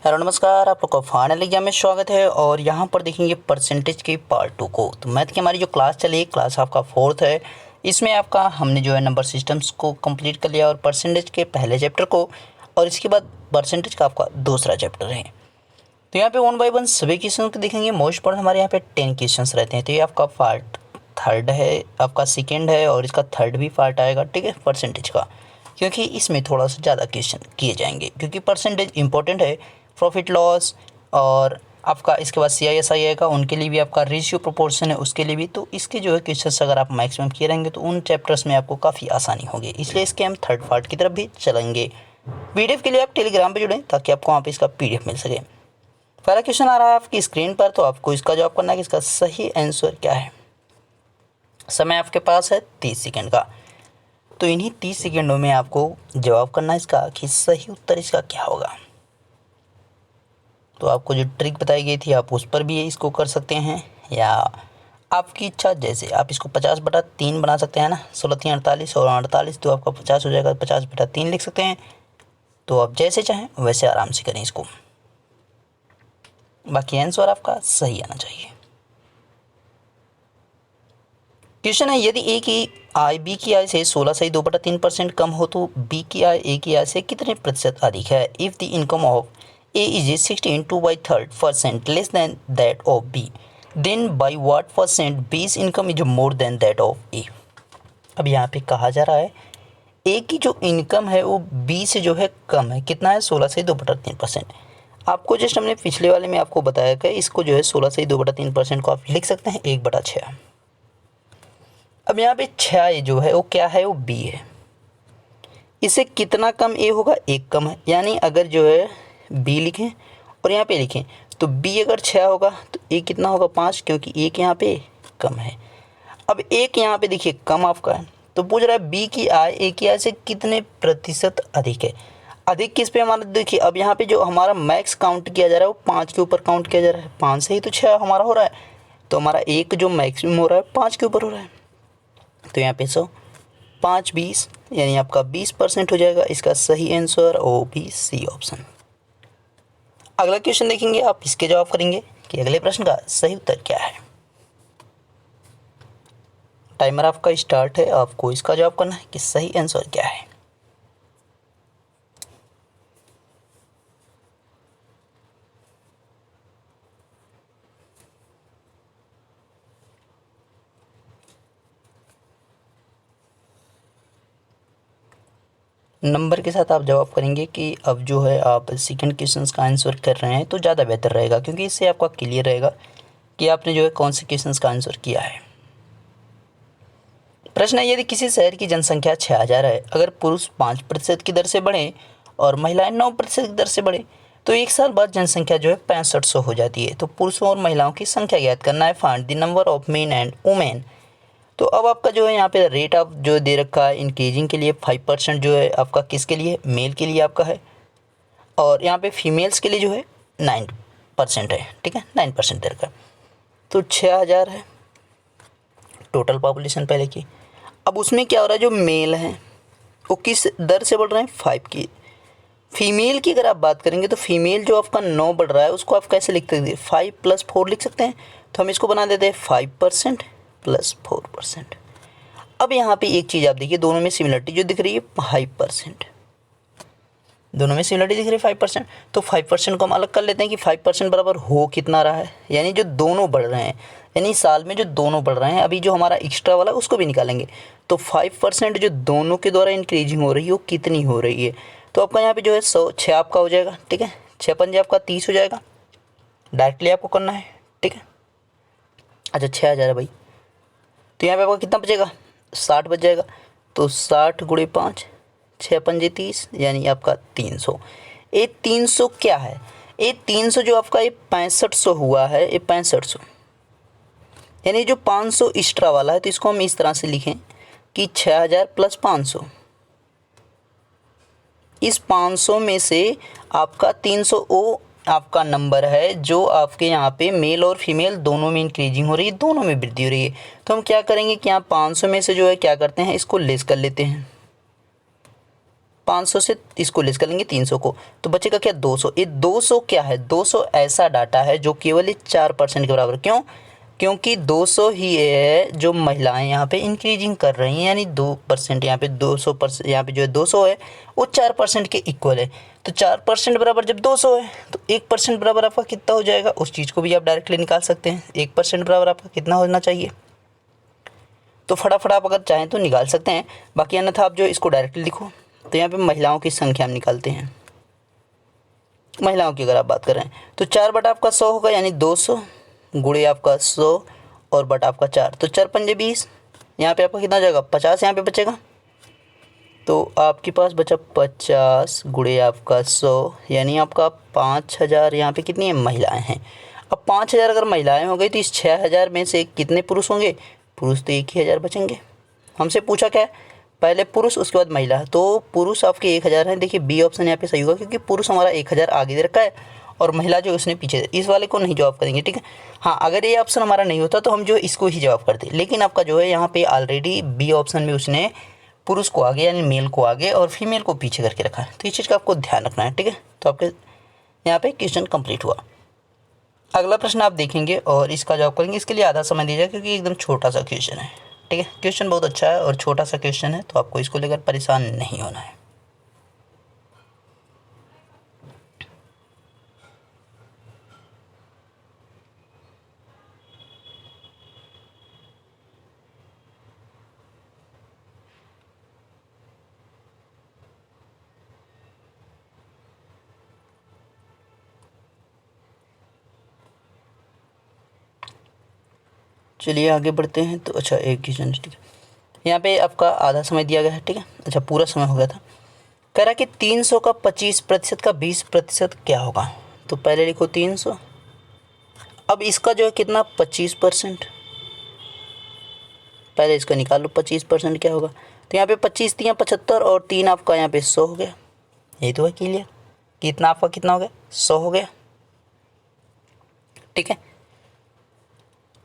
Hello नमस्कार, आप लोग का फाइनल एग्जाम में स्वागत है। और यहाँ पर देखेंगे परसेंटेज के पार्ट 2 को। तो मैथ की हमारी जो क्लास चली, क्लास आपका 4th है। इसमें आपका हमने जो है नंबर सिस्टम्स को कंप्लीट कर लिया और परसेंटेज के पहले चैप्टर को, और इसके बाद परसेंटेज का आपका दूसरा चैप्टर है। तो यहाँ पे 1 बाय 1 सभी क्वेश्चन को देखेंगे। मोस्ट पार्ट हमारे यहाँ पे 10 क्वेश्चन रहते हैं। तो ये आपका पार्ट 3rd है, आपका 2nd है, और इसका 3rd भी पार्ट आएगा, ठीक है, परसेंटेज का। क्योंकि इसमें थोड़ा सा ज़्यादा क्वेश्चन किए जाएंगे, क्योंकि परसेंटेज इंपॉर्टेंट है। प्रॉफिट लॉस और आपका इसके बाद CISI आएगा, उनके लिए भी आपका रेशियो प्रोपोर्शन है, उसके लिए भी। तो इसके जो है क्वेश्चन अगर आप मैक्सिमम किए रहेंगे तो उन चैप्टर्स में आपको काफ़ी आसानी होगी। इसलिए इसके हम 3rd पार्ट की तरफ भी चलेंगे। PDF के लिए आप टेलीग्राम पे जुड़ें ताकि आपको वहाँ पे इसका PDF मिल सके। पहला क्वेश्चन आ रहा है आपकी स्क्रीन पर, तो आपको इसका जवाब करना है कि इसका सही आंसर क्या है। समय आपके पास है 30 सेकेंड का। तो इन्हीं 30 सेकेंडों में आपको जवाब करना है इसका कि सही उत्तर इसका क्या होगा। तो आपको जो ट्रिक बताई गई थी आप उस पर भी इसको कर सकते हैं, या आपकी इच्छा, जैसे आप इसको 50/3 बना सकते हैं ना। 16×3 48 और 48 तो आपका 50 हो जाएगा। 50/3 लिख सकते हैं। तो आप जैसे चाहें वैसे आराम से करें इसको। बाकी आंसर आपका सही आना चाहिए। क्वेश्चन है, यदि ए की आय बी की आय से 16 से 2/3% कम हो तो बी की आय ए की आय से कितने प्रतिशत अधिक है। If the income of A is 16 2/3% less than that of B, then by what percent B's income is more than that of A। अब यहाँ पे कहा जा रहा है A की जो इनकम है वो B से जो है कम है। कितना है? 16 से 2/3%। आपको जस्ट हमने पिछले वाले में आपको बताया कि इसको जो है 16 से 2/3% को आप लिख सकते हैं 1/6। अब यहाँ पे 6 जो है वो क्या है? वो B है। इसे कितना कम A होगा? 1 कम है। यानी अगर जो है B लिखें और यहाँ पे लिखें तो B अगर 6 होगा तो A कितना होगा? 5, क्योंकि 1 यहाँ पे कम है। अब 1 यहाँ पे देखिए कम आपका है, तो पूछ रहा है B की आय A की आय से कितने प्रतिशत अधिक है। अधिक किस पे हमारा? देखिए अब यहाँ पे जो हमारा मैक्स काउंट किया जा रहा है वो 5 के ऊपर काउंट किया जा रहा है। 5 से ही तो 6 हमारा हो रहा है, तो हमारा एक जो मैक्सिमम हो रहा है 5 के ऊपर हो रहा है। तो यहाँ पे 100 5 20 यानी आपका 20% हो जाएगा। इसका सही आंसर OBC ऑप्शन। अगला क्वेश्चन देखेंगे, आप इसके जवाब करेंगे कि अगले प्रश्न का सही उत्तर क्या है। टाइमर आपका स्टार्ट है, आपको इसका जवाब करना है कि सही आंसर क्या है। नंबर के साथ आप जवाब करेंगे कि अब जो है आप सेकंड क्वेश्चन का आंसर कर रहे हैं तो ज़्यादा बेहतर रहेगा, क्योंकि इससे आपका क्लियर रहेगा कि आपने जो है कौन से क्वेश्चन का आंसर किया है। प्रश्न है, यदि किसी शहर की जनसंख्या 6000 है, अगर पुरुष 5% की दर से बढ़े और महिलाएं 9% की दर से बढ़े तो 1 साल बाद जनसंख्या जो है 6500 हो जाती है। तो पुरुषों और महिलाओं की संख्या ज्ञात करना है। Find the number of main and women. तो अब आपका जो है यहाँ पे रेट ऑफ जो दे रखा है इंक्रीजिंग के लिए 5% जो है आपका किसके लिए? मेल के लिए आपका है, और यहाँ पे फीमेल्स के लिए जो है 9% है, ठीक है, 9% दर का। तो 6000 है टोटल पॉपुलेशन पहले की। अब उसमें क्या हो रहा है, जो मेल हैं वो किस दर से बढ़ रहे हैं? 5 की। फीमेल की अगर आप बात करेंगे तो फीमेल जो आपका 9 बढ़ रहा है उसको आप कैसे लिख सकते हैं? 5 + 4 लिख सकते हैं। तो हम इसको बना देते हैं 5% + 4%। अब यहाँ पे एक चीज़ आप देखिए, दोनों में सिमिलरिटी जो दिख रही है 5%, दोनों में सिमिलरिटी दिख रही है 5%। तो 5% को हम अलग कर लेते हैं कि 5% बराबर हो कितना रहा है, यानी जो दोनों बढ़ रहे हैं, यानी साल में जो दोनों बढ़ रहे हैं। अभी जो हमारा एक्स्ट्रा वाला है उसको भी निकालेंगे। तो 5% जो दोनों के द्वारा इंक्रीजिंग हो रही है वो कितनी हो रही है? तो आपका यहाँ पे जो है 6 आपका हो जाएगा, ठीक है। 6 पंजे आपका 30 हो जाएगा। डायरेक्टली आपको करना है, ठीक है। अच्छा 6000 है भाई, तो यहाँ पे आपका कितना बचेगा? 60 बच जाएगा। तो 60 × 5, 6 पंजे 30, यानी आपका 300। ये 300 क्या है? ये 300 जो आपका ये 6500 हुआ है, ये 6500 यानी जो 500 एक्स्ट्रा वाला है। तो इसको हम इस तरह से लिखें कि 6000 + 500। इस 500 में से आपका 300 वो आपका नंबर है जो आपके यहाँ पे मेल और फीमेल दोनों में इंक्रीजिंग हो रही है, दोनों में वृद्धि हो रही है। तो हम क्या करेंगे कि यहाँ 500 में से जो है क्या करते हैं, इसको लेस कर लेते हैं। 500 से इसको लेस कर लेंगे 300 को, तो बचेगा क्या 200। ये 200 क्या है, 200 ऐसा डाटा है जो केवल 4% के बराबर। क्यों? क्योंकि 200 ही है जो महिलाएं यहाँ पे इंक्रीजिंग कर रही हैं, यानी 2% यहाँ पे 200%, यहाँ पे जो है 200 है वो 4% के इक्वल है। तो 4% बराबर जब 200 है तो 1% बराबर आपका कितना हो जाएगा, उस चीज़ को भी आप डायरेक्टली निकाल सकते हैं। 1% बराबर आपका कितना होना चाहिए, तो फटाफट आप अगर चाहें तो निकाल सकते हैं, बाकी अन्यथा आप जो इसको डायरेक्टली लिखो। तो यहाँ पे महिलाओं की संख्या हम निकालते हैं। महिलाओं की अगर आप बात कर रहे हैं तो 4 बटा आपका 100 होगा, यानी 200 गुणे आपका 100 और बटा आपका 4, तो 4 पंजे 20। यहाँ पे आपका कितना हो जाएगा, 50 यहाँ पे बचेगा। तो आपके पास बचा 50 गुणे आपका 100, यानी आपका 5000 यहाँ पे कितनी है, महिलाएं हैं। अब 5000 अगर महिलाएं हो गई तो इस 6000 में से कितने पुरुष होंगे, पुरुष तो 1000 बचेंगे। हमसे पूछा क्या है, पहले पुरुष उसके बाद महिला, तो पुरुष आपके 1000 हैं। देखिए बी ऑप्शन यहाँ पे सही होगा, क्योंकि पुरुष हमारा 1000 आगे दे रखा है और महिला जो उसने पीछे, इस वाले को नहीं जवाब करेंगे, ठीक है। हाँ, अगर ये ऑप्शन हमारा नहीं होता तो हम जो इसको ही जवाब करते, लेकिन आपका जो है यहाँ पे ऑलरेडी बी ऑप्शन में उसने पुरुष को आगे यानी मेल को आगे और फीमेल को पीछे करके रखा है। तो इस चीज़ का आपको ध्यान रखना है, ठीक है। तो आपके यहाँ पे क्वेश्चन कंप्लीट हुआ। अगला प्रश्न आप देखेंगे और इसका जवाब करेंगे। इसके लिए आधा समय दीजिए क्योंकि एकदम छोटा सा क्वेश्चन है, ठीक है। क्वेश्चन बहुत अच्छा है और छोटा सा क्वेश्चन है, तो आपको इसको लेकर परेशान नहीं होना है। चलिए आगे बढ़ते हैं। तो अच्छा, एक क्वेश्चन, ठीक है। यहाँ पे आपका आधा समय दिया गया है, ठीक है। अच्छा, पूरा समय हो गया था। कह रहा है कि 300 का 25% का 20% क्या होगा। तो पहले लिखो 300, अब इसका जो है कितना 25%, पहले इसका निकाल लो 25% क्या होगा। तो यहाँ पे 25 3 75 और 3 आपका यहाँ पे 100 हो गया। यही तो है क्लियर, कितना आपका कितना हो गया, 100 हो गया, ठीक है।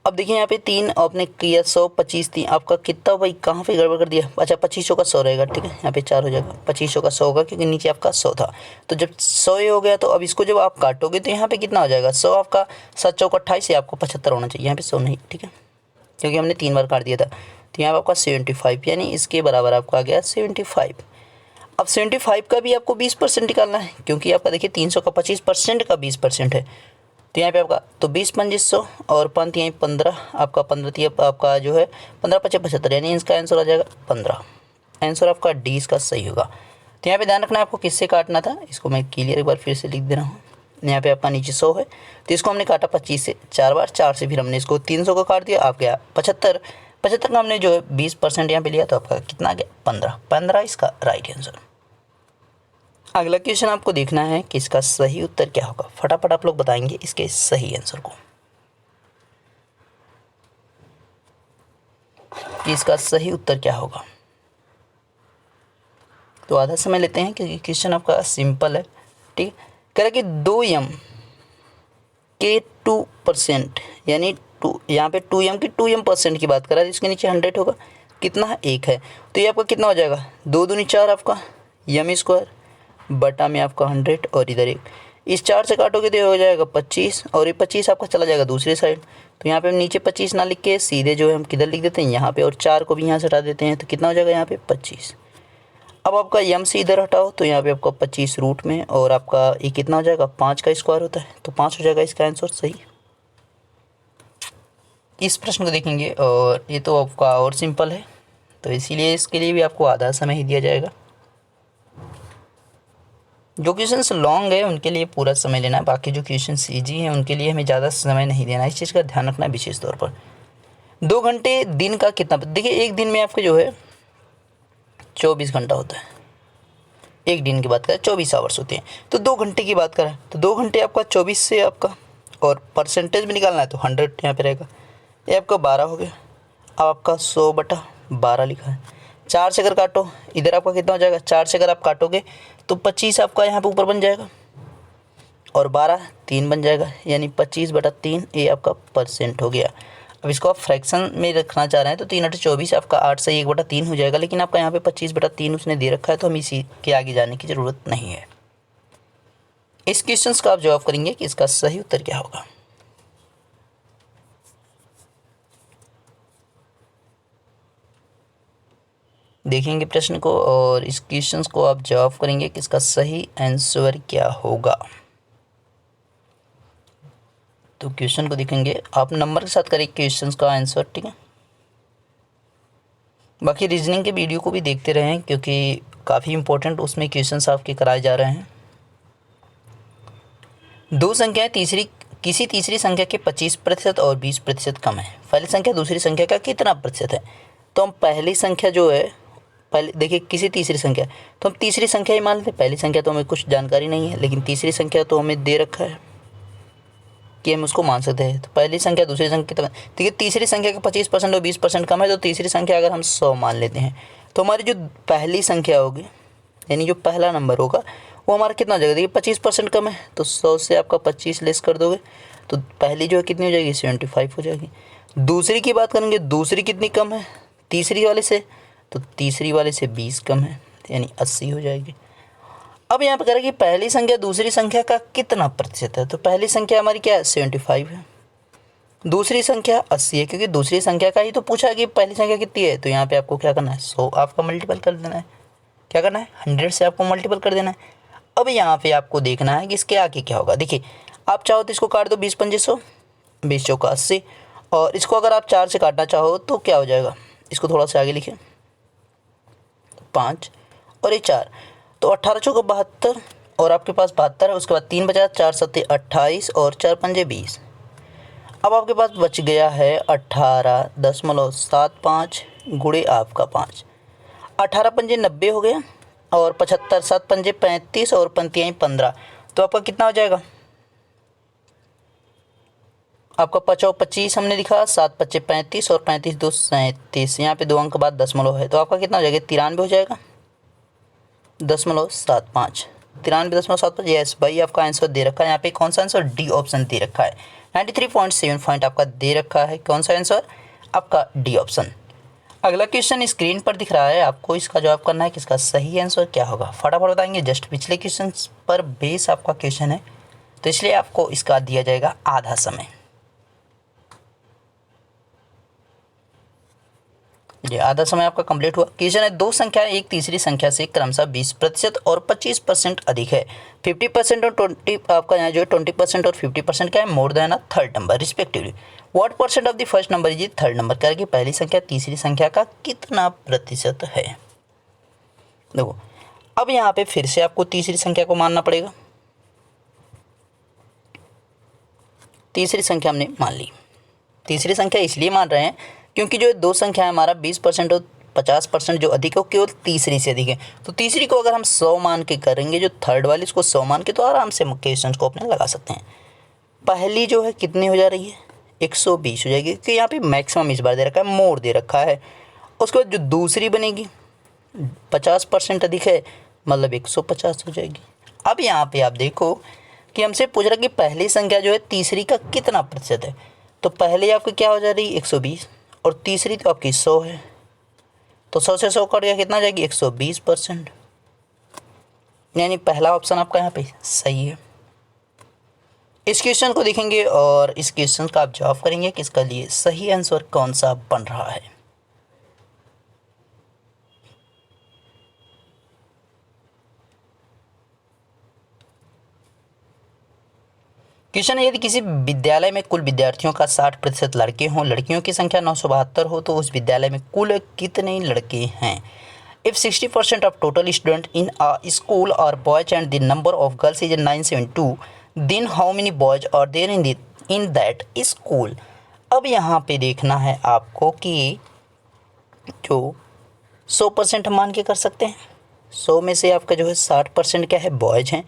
अब देखिए यहाँ पे 3 आपने किया 100 25 3 आपका कितना भाई, कहाँ पे गड़बड़ कर दिया। अच्छा, 2500 का 100 रहेगा, ठीक है। यहाँ पे 4 हो जाएगा, 2500 का 100 होगा क्योंकि नीचे आपका 100 था। तो जब 100 हो गया तो अब इसको जब आप काटोगे तो यहाँ पे कितना हो जाएगा, 100 आपका 7 चौक 28 से आपको 75 होना चाहिए। यहाँ पे 100 नहीं, ठीक है, क्योंकि हमने 3 बार काट दिया था। तो यहाँ पर आपका 75 यानी इसके बराबर आपका आ गया 75। अब 75 का भी आपको 20% निकालना है, क्योंकि आपका देखिए 300 का 25% का 20% है। तो यहाँ पे आपका तो 20 पंजिस 100 और 5 यहीं 15, आपका 15 आपका जो है 15 पचे 75, यानी इसका आंसर आ जाएगा 15। आंसर आपका डी इसका सही होगा। तो यहाँ पे ध्यान रखना है आपको किससे काटना था, इसको मैं क्लियर एक बार फिर से लिख दे रहा हूँ। यहाँ पे आपका नीचे 100 है तो इसको हमने काटा 25 से 4 बार, 4 से फिर हमने इसको 300 का काट दिया, आप गया 75, 75 का हमने जो है 20% यहाँ पे लिया तो आपका कितना आ गया 15, 15 इसका राइट आंसर। अगला क्वेश्चन आपको देखना है कि इसका सही उत्तर क्या होगा। फटाफट आप लोग बताएंगे इसके सही आंसर को, कि इसका सही उत्तर क्या होगा। तो आधा समय लेते हैं क्योंकि क्वेश्चन आपका सिंपल है, ठीक है। कह रहा है कि 2m के 2% यानी 2, यहाँ पे 2m की 2m% की बात कर रहा है, इसके नीचे 100 होगा, कितना है 1 है। तो ये आपका कितना हो जाएगा 2 दूनी 4 आपका m² बटा में आपका 100 और इधर 1, इस 4 से काटोगे तो ये हो जाएगा 25 और ये 25 आपका चला जाएगा दूसरी साइड। तो यहाँ पे हम नीचे 25 ना लिख के सीधे जो है हम किधर लिख देते हैं यहाँ पे, और 4 को भी यहाँ से हटा देते हैं तो कितना हो जाएगा यहाँ पे 25। अब आपका m से इधर हटाओ तो यहाँ पे आपका 25 रूट में और आपका ये कितना हो जाएगा 5 का स्क्वायर होता है तो 5 हो जाएगा इसका आंसर सही। इस प्रश्न को देखेंगे और ये तो आपका और सिंपल है, तो इसीलिए इसके लिए भी आपको आधा समय ही दिया जाएगा। जो क्वेश्चंस लॉन्ग है उनके लिए पूरा समय लेना है, बाकी जो क्वेश्चंस ईजी हैं उनके लिए हमें ज़्यादा समय नहीं देना है। इस चीज़ का ध्यान रखना है विशेष तौर पर। 2 घंटे दिन का कितना, देखिए एक दिन में आपके जो है 24 घंटा होता है, एक दिन की बात करें 24 आवर्स होते हैं। तो 2 घंटे की बात करें तो 2 घंटे आपका 24 से आपका, और परसेंटेज में निकालना है तो 100 यहाँ पे रहेगा, ये आपका 12 हो गया। अब आपका 100/12 लिखा है। 4 से अगर काटो इधर आपका कितना हो जाएगा, 4 से अगर आप काटोगे तो 25 आपका यहाँ पे ऊपर बन जाएगा और 12 3 बन जाएगा, यानी 25/3 ये आपका परसेंट हो गया। अब इसको आप फ्रैक्शन में रखना चाह रहे हैं तो 3/24 आपका 8 से 1/3 हो जाएगा, लेकिन आपका यहाँ पे 25/3 उसने दे रखा है, तो हम इसी के आगे जाने की ज़रूरत नहीं है। इस क्वेश्चन का आप जवाब करेंगे कि इसका सही उत्तर क्या होगा। देखेंगे प्रश्न को और इस क्वेश्चन को आप जवाब करेंगे कि इसका सही आंसर क्या होगा। तो क्वेश्चन को देखेंगे, आप नंबर के साथ करें क्वेश्चन का आंसर, ठीक है। बाकी रीजनिंग के वीडियो को भी देखते रहें क्योंकि काफ़ी इंपॉर्टेंट उसमें क्वेश्चंस आपके कराए जा रहे हैं। दो संख्याएं किसी तीसरी संख्या के 25% और 20% कम है। पहली संख्या दूसरी संख्या का कितना प्रतिशत है? तो हम पहली संख्या जो है, पहले देखिए किसी तीसरी संख्या, तो हम तीसरी संख्या ही मान लेते हैं। पहली संख्या तो हमें कुछ जानकारी नहीं है, लेकिन तीसरी संख्या तो हमें दे रखा है कि हम उसको मान सकते हैं। तो पहली संख्या दूसरी संख्या कितना, देखिए तीसरी संख्या का 25% और 20% कम है, तो तीसरी संख्या अगर हम 100 मान लेते हैं तो हमारी जो पहली संख्या होगी, यानी जो पहला नंबर होगा वो हमारा कितना हो जाएगा? देखिए 25% कम है, तो 100 से आपका 25 लेस कर दोगे तो पहली जो है कितनी हो जाएगी? 75 हो जाएगी। दूसरी की बात करेंगे, दूसरी कितनी कम है तीसरी वाले से? तो तीसरी वाले से 20 कम है, यानी 80 हो जाएगी। अब यहाँ पर करें कि पहली संख्या दूसरी संख्या का कितना प्रतिशत है? तो पहली संख्या हमारी क्या है? 75 है। दूसरी संख्या 80 है, क्योंकि दूसरी संख्या का ही तो पूछा है कि पहली संख्या कितनी है। तो यहाँ पे आपको क्या करना है? 100 आपका मल्टीपल कर देना है। क्या करना है? 100 से आपको मल्टीपल कर देना है। अब यहाँ पे आपको देखना है कि इसके आगे क्या होगा। देखिए आप चाहो तो इसको काट दो 20×5 20 चौका 80, और इसको अगर आप 4 से काटना चाहो तो क्या हो जाएगा? इसको थोड़ा सा आगे लिखें, 5 और ये 4, तो 18 चौका 72, और आपके पास 72 है। उसके बाद 3 बचा, 4 सत्ते 28 और 4 पंजे 20। अब आपके पास बच गया है 18.75 गुणे आपका 5। 18 पंजे 90 हो गया, और 75, 7 पंजे 35 और पंतियाँ 15, तो आपका कितना हो जाएगा? आपका 5 और 25 हमने लिखा, 7 पच्चे 35 और 35 2 37, यहाँ पे 2 अंक बाद दशमलव है, तो आपका कितना हो जाएगा? 93 हो जाएगा, 0.75, 93.75। यस भाई, आपका आंसर दे रखा है यहाँ पे। कौन सा आंसर? डी ऑप्शन दे रखा है। 93.7 पॉइंट आपका दे रखा है। कौन सा आंसर? आपका डी ऑप्शन। अगला क्वेश्चन स्क्रीन पर दिख रहा है, आपको इसका जवाब करना है कि इसका सही आंसर क्या होगा। फटाफट बताएंगे, जस्ट पिछले क्वेश्चन पर बेस आपका क्वेश्चन है, तो इसलिए आपको इसका दिया जाएगा आधा समय। ये आधा समय आपका कंप्लीट हुआ। क्वेश्चन है, दो संख्या एक तीसरी संख्या से क्रमशः 20% और 25% अधिक है। 50% और 20 आपका यहाँ जो है 20% और 50% क्या है? More than a third number respectively. What percent of the first number is third number? क्या है कि पहली संख्या तीसरी संख्या का कितना प्रतिशत है। देखो अब यहाँ पे फिर से आपको तीसरी संख्या को मानना पड़ेगा। तीसरी संख्या हमने मान ली। तीसरी संख्या इसलिए मान रहे हैं क्योंकि जो दो संख्या है हमारा 20% और 50% जो अधिक है वो केवल तीसरी से अधिक है। तो तीसरी को अगर हम 100 मान के करेंगे, जो थर्ड वाली इसको 100 मान के, तो आराम से क्वेश्चन को अपने लगा सकते हैं। पहली जो है कितनी हो जा रही है? 120 हो जाएगी, क्योंकि यहाँ पे मैक्सिमम इस बार दे रखा है, मोर दे रखा है। उसके बाद जो दूसरी बनेगी 50% अधिक है, मतलब 150 हो जाएगी। अब यहाँ पे आप देखो कि हमसे पूछ रहा है कि पहली संख्या जो है तीसरी का कितना प्रतिशत है। तो पहले आपकी क्या हो जा रही है? 120, और तीसरी तो आपकी 100 है, तो 100 से 100 कट गया, कितना आ जाएगी? 120%। यानी पहला ऑप्शन आपका यहाँ पे सही है। इस क्वेश्चन को देखेंगे और इस क्वेश्चन का आप जवाब करेंगे कि इसका लिए सही आंसर कौन सा बन रहा है। क्वेश्चन है, यदि किसी विद्यालय में कुल विद्यार्थियों का 60% लड़के हों, लड़कियों की संख्या 972 हो, तो उस विद्यालय में कुल कितने लड़के हैं? If 60% of total student in a school are boys and the number of girls is 972, then how many boys are there in that school? अब यहाँ पे देखना है आपको कि जो 100% हम मान के कर सकते हैं। 100 में से आपका जो है 60% क्या है? बॉयज हैं,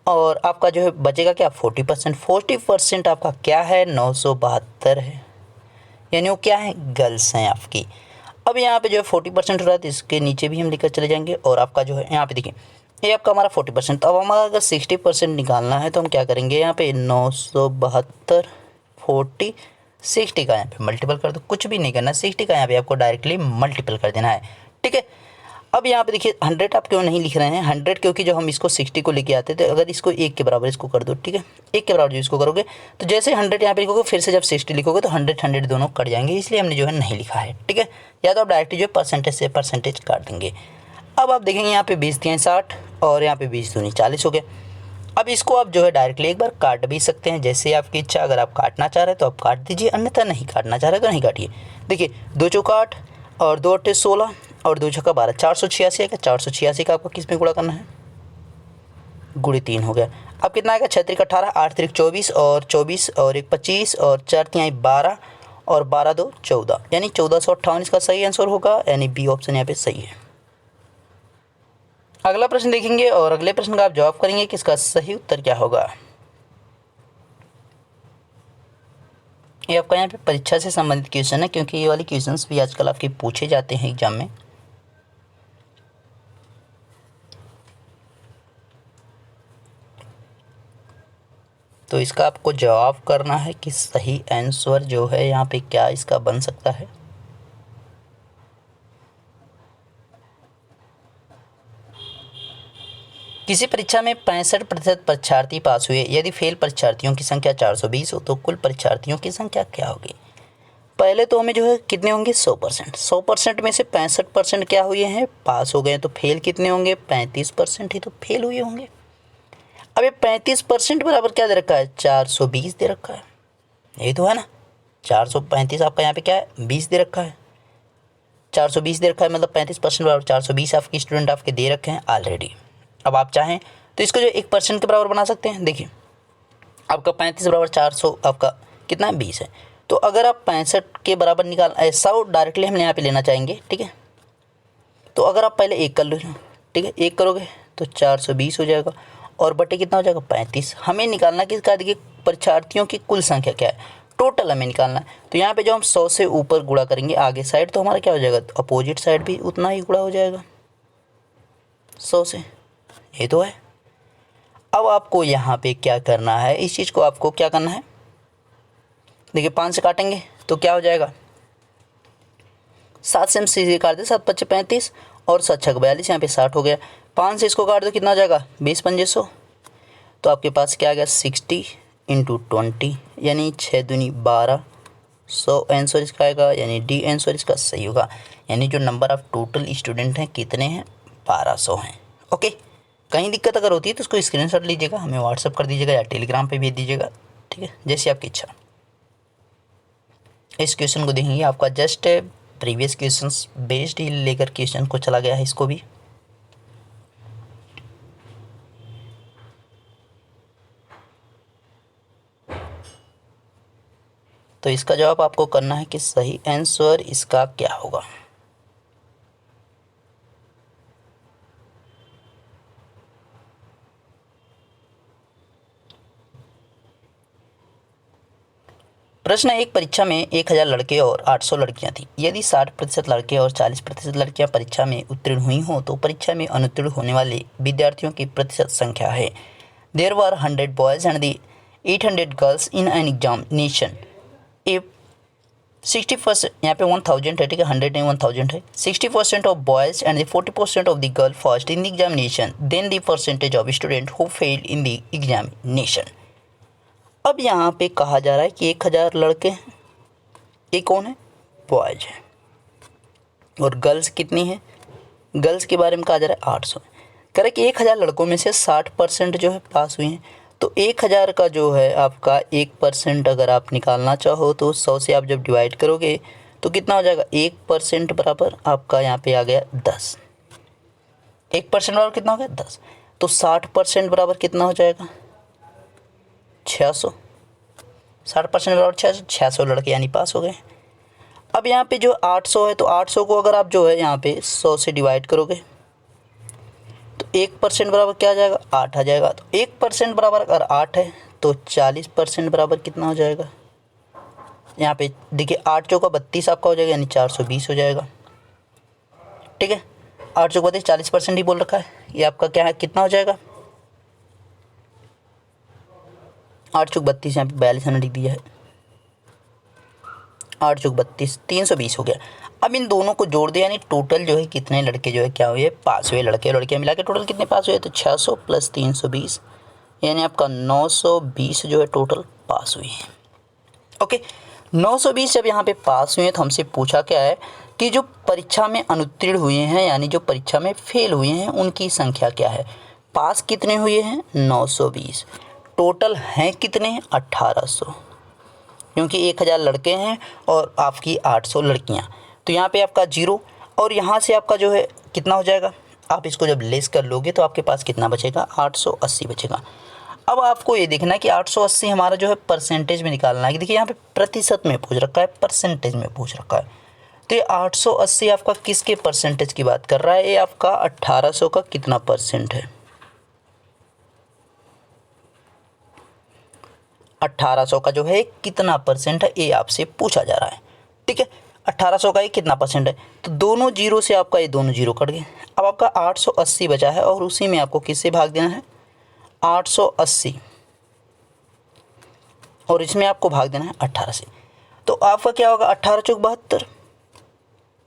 और आपका जो है बचेगा क्या? 40%। 40% आपका क्या है? 972 है, यानी वो क्या है? गर्ल्स हैं आपकी। अब यहाँ पे जो है 40% हो रहा है, तो इसके नीचे भी हम लेकर चले जाएंगे, और आपका जो है यहाँ पे देखिए ये आपका हमारा 40%। तो अब हमारा अगर 60% निकालना है तो हम क्या करेंगे? यहाँ पे 972 40 60 का यहाँ पे मल्टीपल कर दो, कुछ भी नहीं करना, 60 का यहाँ पे आपको डायरेक्टली मल्टीपल कर देना है। ठीक है, अब यहाँ पे देखिए 100 आप क्यों नहीं लिख रहे हैं, 100 क्योंकि जो हम इसको 60 को लेके आते थे, अगर इसको 1 के बराबर इसको कर दो, ठीक है, 1 के बराबर जो इसको करोगे तो जैसे 100 यहाँ पे लिखोगे फिर से जब 60 लिखोगे तो 100 दोनों कट जाएंगे, इसलिए हमने जो है नहीं लिखा है। ठीक है, या तो आप डायरेक्टली जो परसेंटेज से परसेंटेज काट देंगे। अब आप देखेंगे यहाँ पे 20 दिए 60 और यहाँ पे 20 दूनी 40 हो गए। अब इसको आप जो है डायरेक्टली एक बार काट भी सकते हैं, जैसे आपकी इच्छा, अगर आप काटना चाह रहे हैं तो आप काट दीजिए, अन्यथा नहीं काटना चाह रहे तो नहीं काटिए। देखिए 2 चौका 8 और 2 8 16 और 2 छक्का 12, 486 है। 486 का आपको किस में गुणा करना है, गुणे 3 हो गया। अब कितना आएगा, 6 3 18, 8 3 24 और 24 और 1 25 और 4 3 12 और 12 2 14, यानी 1458 इसका सही आंसर होगा, यानी बी ऑप्शन यहाँ पे सही है। अगला प्रश्न देखेंगे और अगले प्रश्न का आप जवाब करेंगे कि इसका सही उत्तर क्या होगा। ये आपका यहाँ पे परीक्षा से संबंधित क्वेश्चन है, क्योंकि ये वाली क्वेश्चंस भी आजकल आपके पूछे जाते हैं एग्जाम में। तो इसका आपको जवाब करना है कि सही आंसर जो है यहाँ पे क्या इसका बन सकता है। किसी परीक्षा में 65% परीक्षार्थी पास हुए, यदि फेल परीक्षार्थियों की संख्या 420 हो तो कुल परीक्षार्थियों की संख्या क्या होगी। पहले तो हमें जो है कितने होंगे, 100%। 100% में से 65% क्या हुए हैं, पास हो गए, तो फेल कितने होंगे, 35% ही तो फेल हुए होंगे। अब ये 35% बराबर क्या दे रखा है, 420 दे रखा है, यही तो है ना। 435 आपका यहाँ पे क्या है, 20 दे रखा है, 420 दे रखा है, मतलब 35% बराबर 420 आपके स्टूडेंट आपके दे रखे हैं ऑलरेडी। अब आप चाहें तो इसको जो 1% के बराबर बना सकते हैं। देखिए आपका 35 बराबर 400 आपका कितना है, 20 है। तो अगर आप 65 के बराबर निकाल, ऐसा डायरेक्टली हम यहाँ पे लेना चाहेंगे, ठीक है, तो अगर आप पहले 1 कर लो, ठीक है, 1 करोगे तो 420 हो जाएगा और बटे कितना हो जाएगा, 35। हमें निकालना किसका, देखिए परीक्षार्थियों की कुल संख्या क्या है, टोटल हमें निकालना है। तो यहाँ पे जो हम 100 से ऊपर गुणा करेंगे आगे साइड, तो हमारा क्या हो जाएगा, अपोजिट साइड भी उतना ही गुणा हो जाएगा 100 से, ये तो है। अब आपको यहाँ पे क्या करना है, इस चीज़ को आपको क्या करना है, देखिए 5 से काटेंगे तो क्या हो जाएगा, 7 से हम सीधे काट दे, 7 5 35 और 7 6 42, यहाँ पे 60 हो गया। 5 से इसको काट दो, कितना हो जाएगा, 20 5 100, तो आपके पास क्या आ गया, 60 × 20, यानी 6 दूनी 12, 100 आंसर इसका आएगा, यानी डी आंसर इसका सही होगा। यानी जो नंबर ऑफ टोटल स्टूडेंट हैं कितने हैं, 1200 हैं। ओके, कहीं दिक्कत अगर होती है तो उसको स्क्रीनशॉट लीजिएगा, हमें व्हाट्सअप कर दीजिएगा या टेलीग्राम पे भेज दीजिएगा, ठीक है, जैसी आपकी इच्छा। इस क्वेश्चन को देखेंगे, आपका जस्ट प्रीवियस क्वेश्चंस बेस्ड ही लेकर क्वेश्चन को चला गया है, इसको भी तो इसका जवाब आपको करना है कि सही आंसर इसका क्या होगा। प्रश्न एक, परीक्षा में 1000 लड़के और 800 लड़कियां थीं। यदि 60% लड़के और 40% लड़कियां परीक्षा में उत्तीर्ण हुई हों तो परीक्षा में अनुत्तीर्ण होने वाले विद्यार्थियों की प्रतिशत संख्या है। There were 100 boys and 800 girls in an examination. If 60%, यहाँ पे 1000 है, ठीक है, 100 नहीं 1000 है। 60% of boys and 40% of the girl first in the examination, then the percentage of student who failed in the examination. अब यहाँ पे कहा जा रहा है कि 1000 लड़के हैं, ये कौन है, बॉयज है, और गर्ल्स कितनी है, गर्ल्स के बारे में कहा जा रहा है 800। कह रहा है कि 1000 लड़कों में से 60% जो है पास हुए हैं, तो 1000 का जो है आपका 1% अगर आप निकालना चाहो तो 100 से आप जब डिवाइड करोगे तो कितना हो जाएगा, 1% बराबर आपका यहाँ पे आ गया 10। 1% बराबर कितना हो गया, 10। तो 60% बराबर कितना हो जाएगा, 600। 60% बराबर 600, 600 लड़के यानी पास हो गए। अब यहाँ पे जो 800 है, तो 800 को अगर आप जो है यहाँ पे 100 से डिवाइड करोगे तो 1% बराबर क्या आ जाएगा, 8 आ जाएगा। तो 1% बराबर अगर 8 है तो 40% बराबर कितना हो जाएगा, यहाँ पे देखिए 8 चौका 32 आपका हो जाएगा, यानी 420 हो जाएगा, ठीक है। 8 चौका 32, 40% ही बोल रखा है, ये आपका क्या है, कितना हो जाएगा, 8 चौक 32, यहाँ पे 42 हमने लिख दिया है। 8 चौक 32, 320 हो गया। अब इन दोनों को जोड़ दे, यानी टोटल जो है कितने लड़के जो है क्या हुए, पास हुए। लड़के और लड़कियाँ मिला के टोटल कितने पास हुए, तो 600 प्लस 320 यानी आपका 920 जो है टोटल पास हुए हैं। ओके, 920 जब यहाँ पे पास हुए हैं तो हमसे पूछा क्या है कि जो परीक्षा में अनुत्तीर्ण हुए हैं यानी जो परीक्षा में फेल हुए हैं उनकी संख्या क्या है। पास कितने हुए हैं, 920। टोटल हैं कितने, 1800, क्योंकि 1000 लड़के हैं और आपकी 800 लड़कियां। तो यहाँ पे आपका 0 और यहाँ से आपका जो है कितना हो जाएगा, आप इसको जब लेस कर लोगे तो आपके पास कितना बचेगा, 880 बचेगा। अब आपको ये देखना है कि 880 हमारा जो है परसेंटेज में निकालना है। देखिए यहाँ पे प्रतिशत में पूछ रखा है, परसेंटेज में पूछ रखा है। तो ये 880 आपका किसके परसेंटेज की बात कर रहा है, ये आपका 1800 का कितना परसेंट है, 1800 का जो है कितना परसेंट है ये आपसे पूछा जा रहा है। ठीक है, 1800 का ये कितना परसेंट है, तो दोनों जीरो से आपका ये दोनों जीरो कट गए। अब आपका 880 बचा है और उसी में आपको किससे भाग देना है, 880 और इसमें आपको भाग देना है 18 से। तो आपका क्या होगा, 18 चौक 72।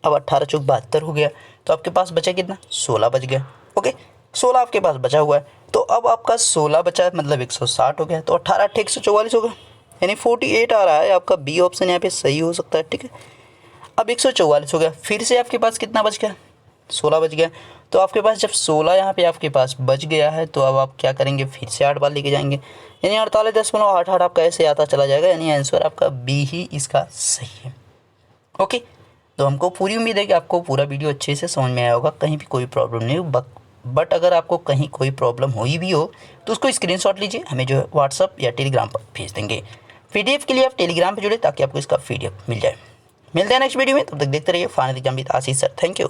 अब 18 चौक 72 हो गया तो आपके पास बचा कितना, 16 बच गया। ओके, 16 आपके पास बचा हुआ है। तो अब आपका 16 बचा है मतलब 160 हो गया। तो 18 8 144 होगा, यानी 48 आ रहा है। आपका बी ऑप्शन यहाँ पे सही हो सकता है। ठीक है, अब 144 हो गया, फिर से आपके पास कितना बच गया, 16 बच गया। तो आपके पास जब 16 यहाँ पे आपके पास बच गया है तो अब आप क्या करेंगे, फिर से 8 बार लेके जाएंगे, यानी 48.88 आपका ऐसे आता चला जाएगा, यानी आंसर आपका बी ही इसका सही है। ओके, तो हमको पूरी उम्मीद है कि आपको पूरा वीडियो अच्छे से समझ में आया होगा, कहीं भी कोई प्रॉब्लम नहीं हो। बट अगर आपको कहीं कोई प्रॉब्लम हुई भी हो तो उसको स्क्रीनशॉट लीजिए, हमें जो है व्हाट्सअप या टेलीग्राम पर भेज देंगे। पीडीएफ के लिए आप टेलीग्राम पर जुड़े ताकि आपको इसका पीडीएफ मिल जाए। मिलते हैं नेक्स्ट वीडियो में, तब तक देखते रहिए final exam with Ashish sir. Thank you.